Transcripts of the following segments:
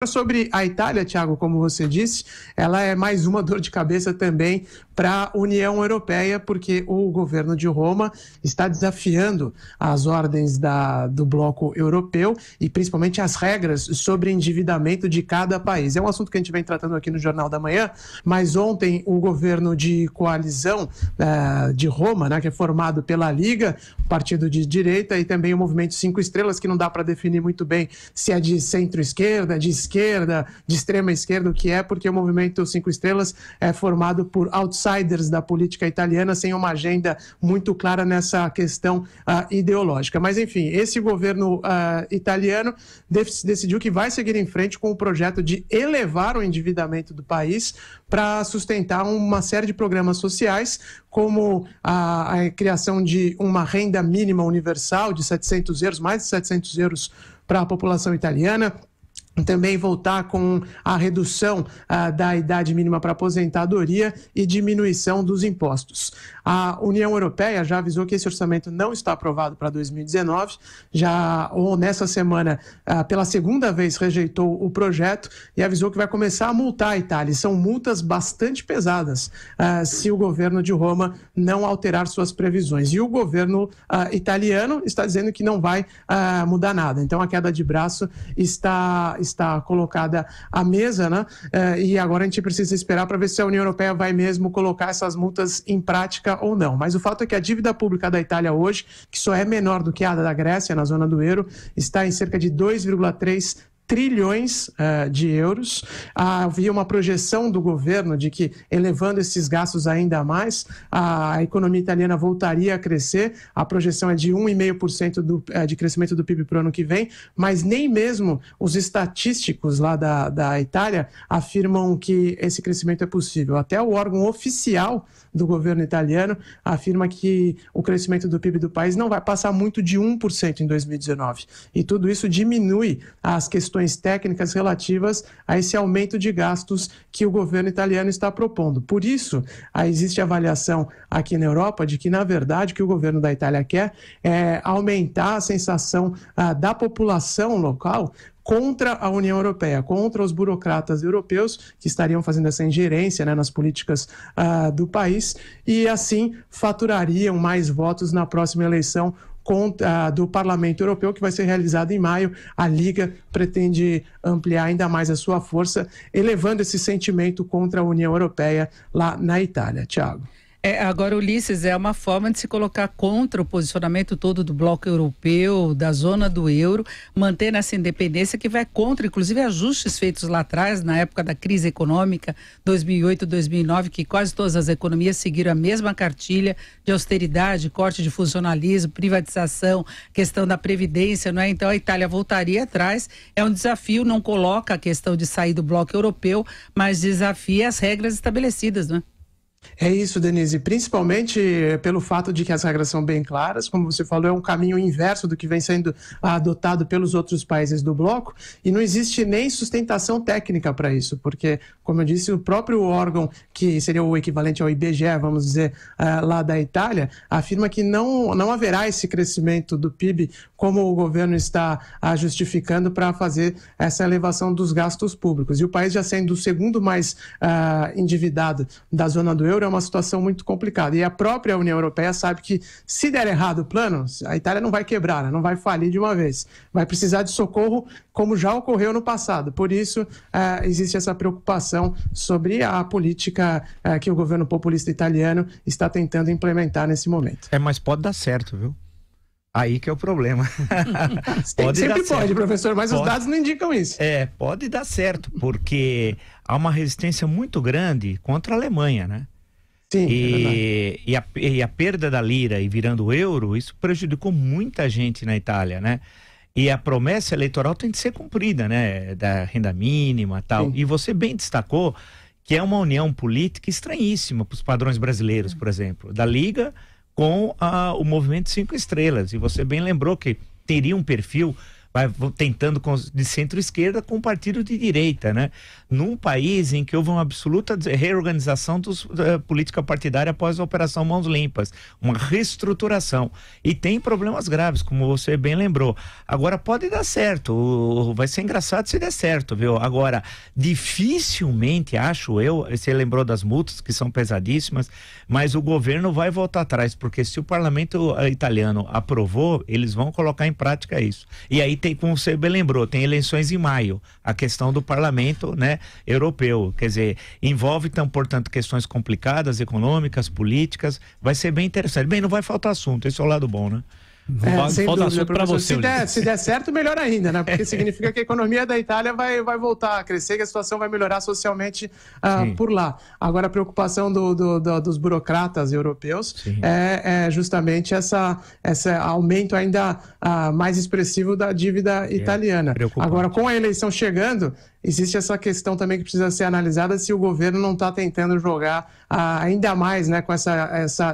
Sobre a Itália, Thiago, como você disse, ela é mais uma dor de cabeça também para a União Europeia, porque o governo de Roma está desafiando as ordens do bloco europeu e principalmente as regras sobre endividamento de cada país. É um assunto que a gente vem tratando aqui no Jornal da Manhã, mas ontem o governo de coalizão de Roma, né, que é formado pela Liga, partido de direita, e também o Movimento 5 Estrelas, que não dá para definir muito bem se é de centro-esquerda, de esquerda, de extrema esquerda, o que é, porque o Movimento 5 Estrelas é formado por outsiders da política italiana, sem uma agenda muito clara nessa questão ideológica. Mas, enfim, esse governo italiano decidiu que vai seguir em frente com o projeto de elevar o endividamento do país para sustentar uma série de programas sociais, como a criação de uma renda mínima universal de 700 euros, mais de 700 euros para a população italiana. Também voltar com a redução da idade mínima para aposentadoria e diminuição dos impostos. A União Europeia já avisou que esse orçamento não está aprovado para 2019, ou nessa semana, pela segunda vez, rejeitou o projeto e avisou que vai começar a multar a Itália. São multas bastante pesadas se o governo de Roma não alterar suas previsões. E o governo italiano está dizendo que não vai mudar nada. Então, a queda de braço está colocada à mesa, né? E agora a gente precisa esperar para ver se a União Europeia vai mesmo colocar essas multas em prática ou não. Mas o fato é que a dívida pública da Itália hoje, que só é menor do que a da Grécia, na zona do euro, está em cerca de 2,3 trilhões de euros. Havia uma projeção do governo de que, elevando esses gastos ainda mais, a economia italiana voltaria a crescer. A projeção é de 1,5% de crescimento do PIB para o ano que vem, mas nem mesmo os estatísticos lá da Itália afirmam que esse crescimento é possível. Até o órgão oficial do governo italiano afirma que o crescimento do PIB do país não vai passar muito de 1% em 2019. E tudo isso diminui as questões técnicas relativas a esse aumento de gastos que o governo italiano está propondo. Por isso, existe avaliação aqui na Europa de que, na verdade, o que o governo da Itália quer é aumentar a sensação da população local contra a União Europeia, contra os burocratas europeus que estariam fazendo essa ingerência, né, nas políticas do país, e assim faturariam mais votos na próxima eleição do Parlamento Europeu, que vai ser realizado em maio. A Liga pretende ampliar ainda mais a sua força, elevando esse sentimento contra a União Europeia lá na Itália. Thiago. Agora, Ulisses, é uma forma de se colocar contra o posicionamento todo do bloco europeu, da zona do euro, mantendo essa independência que vai contra, inclusive, ajustes feitos lá atrás, na época da crise econômica, 2008, 2009, que quase todas as economias seguiram a mesma cartilha de austeridade, corte de funcionalismo, privatização, questão da previdência, não é? Então, a Itália voltaria atrás. É um desafio, não coloca a questão de sair do bloco europeu, mas desafia as regras estabelecidas, não é? É isso, Denise, principalmente pelo fato de que as regras são bem claras, como você falou, é um caminho inverso do que vem sendo adotado pelos outros países do bloco, e não existe nem sustentação técnica para isso, porque, como eu disse, o próprio órgão, que seria o equivalente ao IBGE, vamos dizer, lá da Itália, afirma que não haverá esse crescimento do PIB como o governo está justificando para fazer essa elevação dos gastos públicos. E o país já sendo o segundo mais endividado da zona do euro, é uma situação muito complicada. E a própria União Europeia sabe que, se der errado o plano, a Itália não vai quebrar, né? Não vai falir de uma vez. Vai precisar de socorro, como já ocorreu no passado. Por isso, existe essa preocupação sobre a política que o governo populista italiano está tentando implementar nesse momento. Mas pode dar certo, viu? Aí que é o problema. Sempre pode, professor, mas os dados não indicam isso. Pode dar certo, porque há uma resistência muito grande contra a Alemanha, né? Sim, e a perda da lira e virando o euro, isso prejudicou muita gente na Itália, né? E a promessa eleitoral tem de ser cumprida, né? Da renda mínima e tal. Sim. E você bem destacou que é uma união política estranhíssima para os padrões brasileiros, por exemplo. Da Liga com o Movimento 5 Estrelas. E você bem lembrou que teria um perfil vai tentando de centro-esquerda com um partido de direita, né? Num país em que houve uma absoluta reorganização da política partidária após a Operação Mãos Limpas, uma reestruturação. E tem problemas graves, como você bem lembrou. Agora, pode dar certo, vai ser engraçado se der certo, viu? Agora, dificilmente, acho eu, você lembrou das multas, que são pesadíssimas, mas o governo vai voltar atrás, porque se o parlamento italiano aprovou, eles vão colocar em prática isso. E aí tem, como você bem lembrou, tem eleições em maio, a questão do parlamento, né, europeu, quer dizer, envolve, então, portanto, questões complicadas, econômicas, políticas, vai ser bem interessante. Bem, não vai faltar assunto, esse é o lado bom, né? Sem dúvida, para você. Se der certo, melhor ainda, né? Porque significa que a economia da Itália vai voltar a crescer, que a situação vai melhorar socialmente por lá. Agora, a preocupação dos burocratas europeus é justamente esse aumento ainda mais expressivo da dívida italiana. Agora, com a eleição chegando, existe essa questão também que precisa ser analisada, se o governo não está tentando jogar ainda mais, né, com esse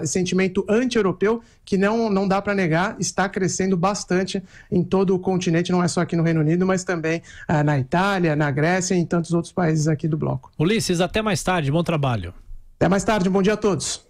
sentimento anti-europeu, que não dá para negar, está crescendo bastante em todo o continente, não é só aqui no Reino Unido, mas também na Itália, na Grécia e em tantos outros países aqui do bloco. Ulisses, até mais tarde, bom trabalho. Até mais tarde, bom dia a todos.